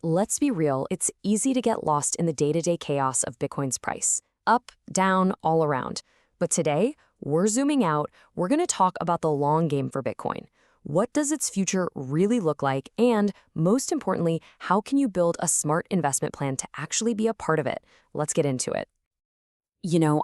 Let's be real, it's easy to get lost in the day-to-day chaos of Bitcoin's price. Up, down, all around. But today, we're zooming out. We're going to talk about the long game for Bitcoin. What does its future really look like? And most importantly, how can you build a smart investment plan to actually be a part of it? Let's get into it.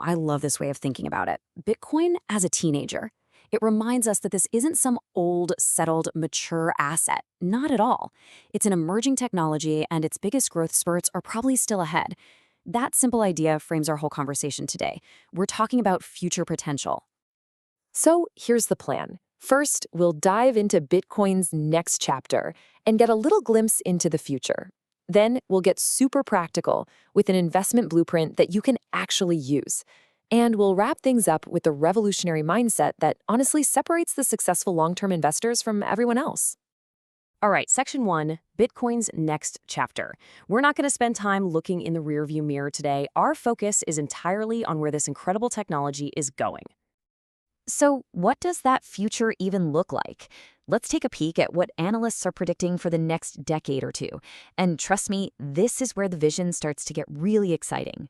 I love this way of thinking about it. Bitcoin as a teenager. It reminds us that this isn't some old, settled, mature asset. Not at all. It's an emerging technology, and its biggest growth spurts are probably still ahead. That simple idea frames our whole conversation today. We're talking about future potential. So here's the plan. First, we'll dive into Bitcoin's next chapter and get a little glimpse into the future. Then we'll get super practical with an investment blueprint that you can actually use. And we'll wrap things up with the revolutionary mindset that honestly separates the successful long-term investors from everyone else. All right, section 1, Bitcoin's next chapter. We're not going to spend time looking in the rearview mirror today. Our focus is entirely on where this incredible technology is going. So what does that future even look like? Let's take a peek at what analysts are predicting for the next decade or two. And trust me, this is where the vision starts to get really exciting.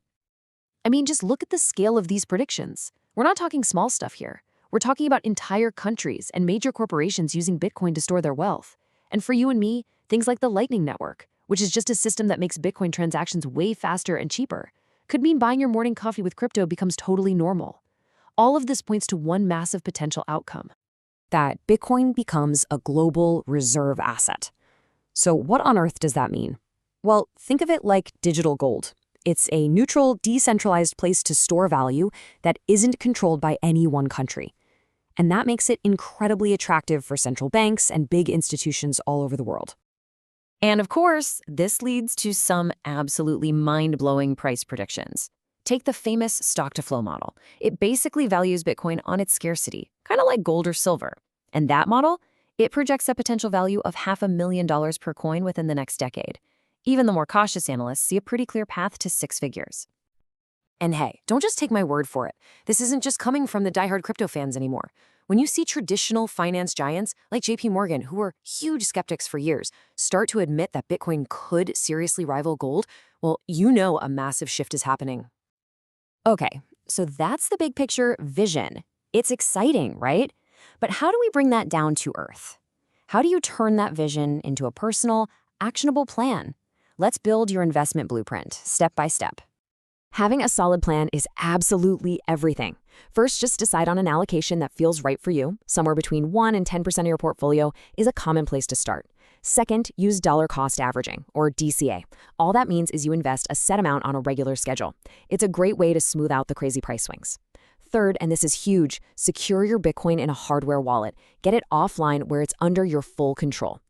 I mean, just look at the scale of these predictions. We're not talking small stuff here. We're talking about entire countries and major corporations using Bitcoin to store their wealth. And for you and me, things like the Lightning Network, which is just a system that makes Bitcoin transactions way faster and cheaper, could mean buying your morning coffee with crypto becomes totally normal. All of this points to one massive potential outcome: that Bitcoin becomes a global reserve asset. So what on earth does that mean? Well, think of it like digital gold. It's a neutral, decentralized place to store value that isn't controlled by any one country. And that makes it incredibly attractive for central banks and big institutions all over the world. And of course, this leads to some absolutely mind-blowing price predictions. Take the famous stock-to-flow model. It basically values Bitcoin on its scarcity, kind of like gold or silver. And that model, it projects a potential value of $500,000 per coin within the next decade. Even the more cautious analysts see a pretty clear path to 6 figures. And hey, don't just take my word for it. This isn't just coming from the diehard crypto fans anymore. When you see traditional finance giants like JP Morgan, who were huge skeptics for years, start to admit that Bitcoin could seriously rival gold, well, you know a massive shift is happening. Okay, so that's the big picture vision. It's exciting, right? But how do we bring that down to earth? How do you turn that vision into a personal, actionable plan? Let's build your investment blueprint, step by step. Having a solid plan is absolutely everything. First, just decide on an allocation that feels right for you. Somewhere between 1 and 10% of your portfolio is a common place to start. Second, use dollar cost averaging, or DCA. All that means is you invest a set amount on a regular schedule. It's a great way to smooth out the crazy price swings. Third, and this is huge, secure your Bitcoin in a hardware wallet. Get it offline where it's under your full control.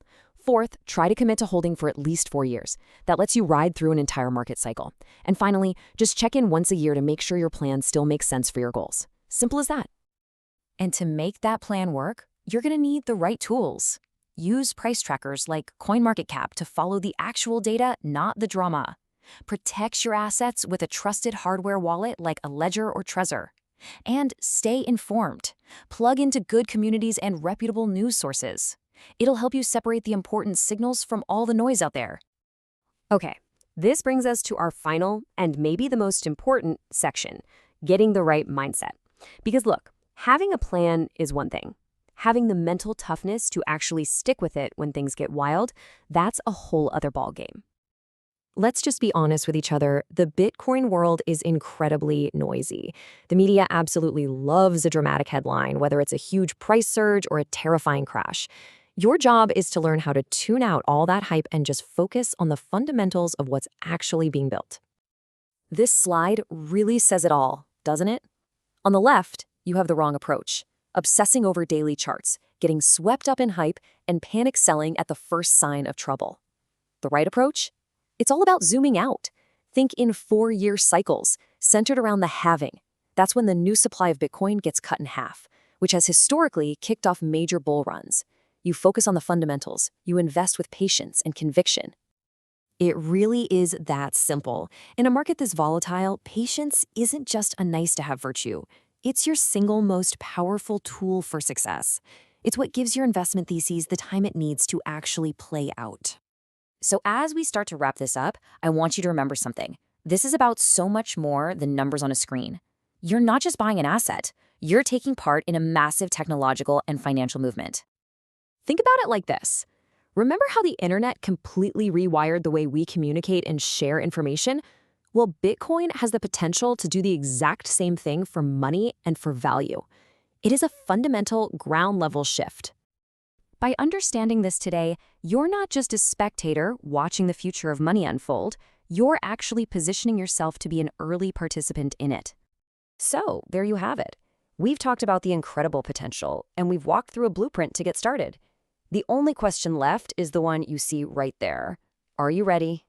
Fourth, try to commit to holding for at least 4 years. That lets you ride through an entire market cycle. And finally, just check in once a year to make sure your plan still makes sense for your goals. Simple as that. And to make that plan work, you're going to need the right tools. Use price trackers like CoinMarketCap to follow the actual data, not the drama. Protect your assets with a trusted hardware wallet like a Ledger or Trezor. And stay informed. Plug into good communities and reputable news sources. It'll help you separate the important signals from all the noise out there. Okay, this brings us to our final and maybe the most important section, getting the right mindset. Because look, having a plan is one thing. Having the mental toughness to actually stick with it when things get wild, that's a whole other ballgame. Let's just be honest with each other. The Bitcoin world is incredibly noisy. The media absolutely loves a dramatic headline, whether it's a huge price surge or a terrifying crash. Your job is to learn how to tune out all that hype and just focus on the fundamentals of what's actually being built. This slide really says it all, doesn't it? On the left, you have the wrong approach. Obsessing over daily charts, getting swept up in hype, and panic selling at the first sign of trouble. The right approach? It's all about zooming out. Think in 4-year cycles, centered around the halving. That's when the new supply of Bitcoin gets cut in half, which has historically kicked off major bull runs. You focus on the fundamentals. You invest with patience and conviction. It really is that simple. In a market this volatile, patience isn't just a nice-to-have virtue. It's your single most powerful tool for success. It's what gives your investment theses the time it needs to actually play out. So as we start to wrap this up, I want you to remember something. This is about so much more than numbers on a screen. You're not just buying an asset, you're taking part in a massive technological and financial movement. Think about it like this. Remember how the internet completely rewired the way we communicate and share information? Well, Bitcoin has the potential to do the exact same thing for money and for value. It is a fundamental ground-level shift. By understanding this today, you're not just a spectator watching the future of money unfold, you're actually positioning yourself to be an early participant in it. So, there you have it. We've talked about the incredible potential, and we've walked through a blueprint to get started. The only question left is the one you see right there. Are you ready?